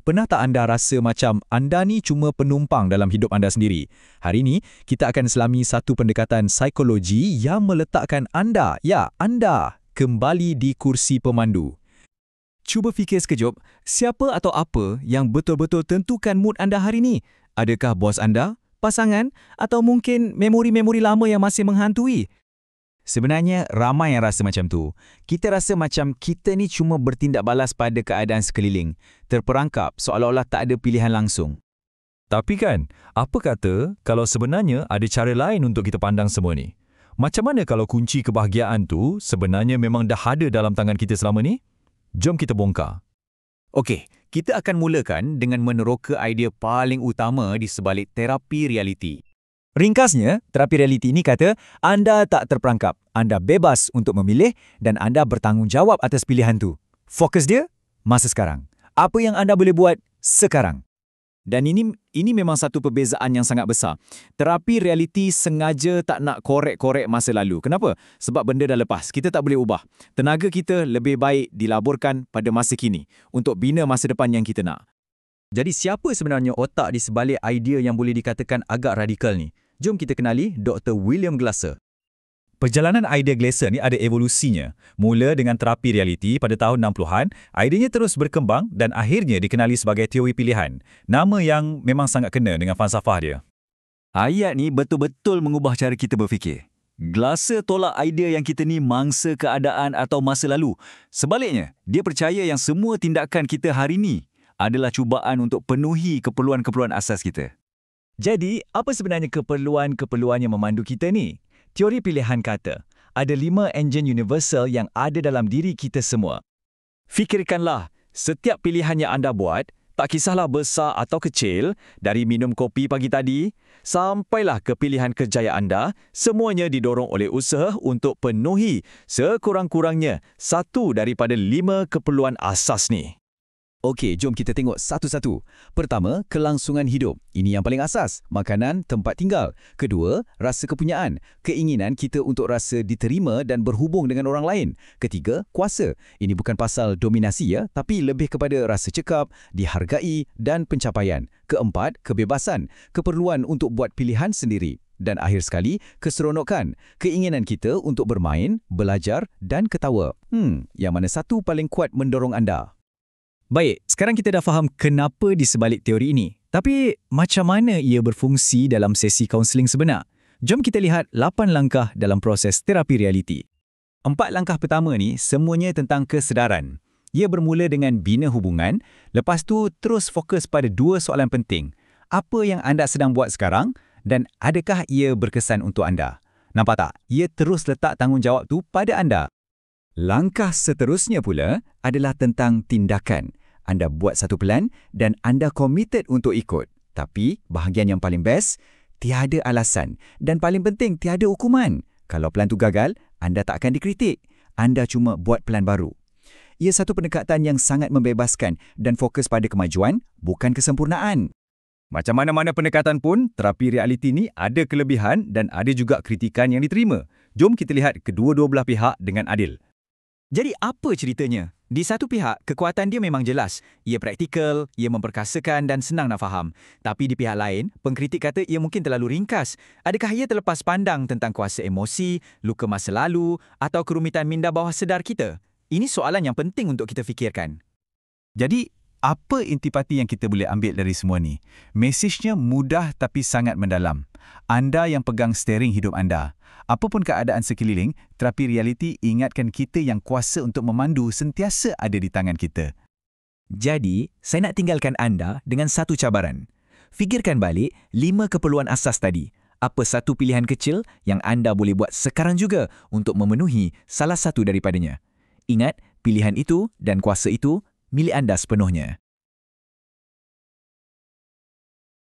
Pernah tak anda rasa macam anda ni cuma penumpang dalam hidup anda sendiri? Hari ini, kita akan selami satu pendekatan psikologi yang meletakkan anda, anda, kembali di kursi pemandu. Cuba fikir sekejap, siapa atau apa yang betul-betul tentukan mood anda hari ini? Adakah bos anda, pasangan, atau mungkin memori-memori lama yang masih menghantui? Sebenarnya, ramai yang rasa macam tu. Kita rasa macam kita ni cuma bertindak balas pada keadaan sekeliling, terperangkap seolah-olah tak ada pilihan langsung. Tapi kan, apa kata kalau sebenarnya ada cara lain untuk kita pandang semua ni? Macam mana kalau kunci kebahagiaan tu sebenarnya memang dah ada dalam tangan kita selama ni? Jom kita bongkar. Okey, kita akan mulakan dengan meneroka idea paling utama di sebalik terapi realiti. Ringkasnya, terapi realiti ini kata, anda tak terperangkap, anda bebas untuk memilih dan anda bertanggungjawab atas pilihan tu. Fokus dia, masa sekarang. Apa yang anda boleh buat sekarang. Dan ini memang satu perbezaan yang sangat besar. Terapi realiti sengaja tak nak korek-korek masa lalu. Kenapa? Sebab benda dah lepas, kita tak boleh ubah. Tenaga kita lebih baik dilaburkan pada masa kini untuk bina masa depan yang kita nak. Jadi siapa sebenarnya otak di sebalik idea yang boleh dikatakan agak radikal ni? Jom kita kenali Dr. William Glasser. Perjalanan idea Glasser ni ada evolusinya. Mula dengan terapi realiti pada tahun 60-an, idenya terus berkembang dan akhirnya dikenali sebagai teori pilihan. Nama yang memang sangat kena dengan falsafah dia. Ayat ni betul-betul mengubah cara kita berfikir. Glasser tolak idea yang kita ni mangsa keadaan atau masa lalu. Sebaliknya, dia percaya yang semua tindakan kita hari ni adalah cubaan untuk penuhi keperluan-keperluan asas kita. Jadi, apa sebenarnya keperluan-keperluan yang memandu kita ni? Teori pilihan kata, ada 5 enjin universal yang ada dalam diri kita semua. Fikirkanlah, setiap pilihan yang anda buat, tak kisahlah besar atau kecil, dari minum kopi pagi tadi, sampailah ke pilihan kerjaya anda, semuanya didorong oleh usaha untuk penuhi sekurang-kurangnya satu daripada 5 keperluan asas ni. Okey, jom kita tengok satu-satu. Pertama, kelangsungan hidup. Ini yang paling asas. Makanan, tempat tinggal. Kedua, rasa kepunyaan. Keinginan kita untuk rasa diterima dan berhubung dengan orang lain. Ketiga, kuasa. Ini bukan pasal dominasi ya, tapi lebih kepada rasa cekap, dihargai dan pencapaian. Keempat, kebebasan. Keperluan untuk buat pilihan sendiri. Dan akhir sekali, keseronokan. Keinginan kita untuk bermain, belajar dan ketawa. Yang mana satu paling kuat mendorong anda? Baik, sekarang kita dah faham kenapa di sebalik teori ini. Tapi, macam mana ia berfungsi dalam sesi kaunseling sebenar? Jom kita lihat 8 langkah dalam proses terapi realiti. 4 langkah pertama ni semuanya tentang kesedaran. Ia bermula dengan bina hubungan, lepas tu terus fokus pada 2 soalan penting. Apa yang anda sedang buat sekarang dan adakah ia berkesan untuk anda? Nampak tak? Ia terus letak tanggungjawab tu pada anda. Langkah seterusnya pula adalah tentang tindakan. Anda buat satu plan dan anda committed untuk ikut. Tapi, bahagian yang paling best, tiada alasan. Dan paling penting, tiada hukuman. Kalau plan tu gagal, anda tak akan dikritik. Anda cuma buat plan baru. Ia satu pendekatan yang sangat membebaskan dan fokus pada kemajuan, bukan kesempurnaan. Macam mana-mana pendekatan pun, terapi realiti ni ada kelebihan dan ada juga kritikan yang diterima. Jom kita lihat kedua-dua belah pihak dengan adil. Jadi apa ceritanya? Di satu pihak, kekuatan dia memang jelas. Ia praktikal, ia memperkasakan dan senang nak faham. Tapi di pihak lain, pengkritik kata ia mungkin terlalu ringkas. Adakah ia terlepas pandang tentang kuasa emosi, luka masa lalu atau kerumitan minda bawah sedar kita? Ini soalan yang penting untuk kita fikirkan. Jadi, apa intipati yang kita boleh ambil dari semua ni? Mesejnya mudah tapi sangat mendalam. Anda yang pegang steering hidup anda. Apapun keadaan sekeliling, terapi realiti ingatkan kita yang kuasa untuk memandu sentiasa ada di tangan kita. Jadi, saya nak tinggalkan anda dengan satu cabaran. Fikirkan balik 5 keperluan asas tadi. Apa satu pilihan kecil yang anda boleh buat sekarang juga untuk memenuhi salah satu daripadanya? Ingat, pilihan itu dan kuasa itu milik anda sepenuhnya.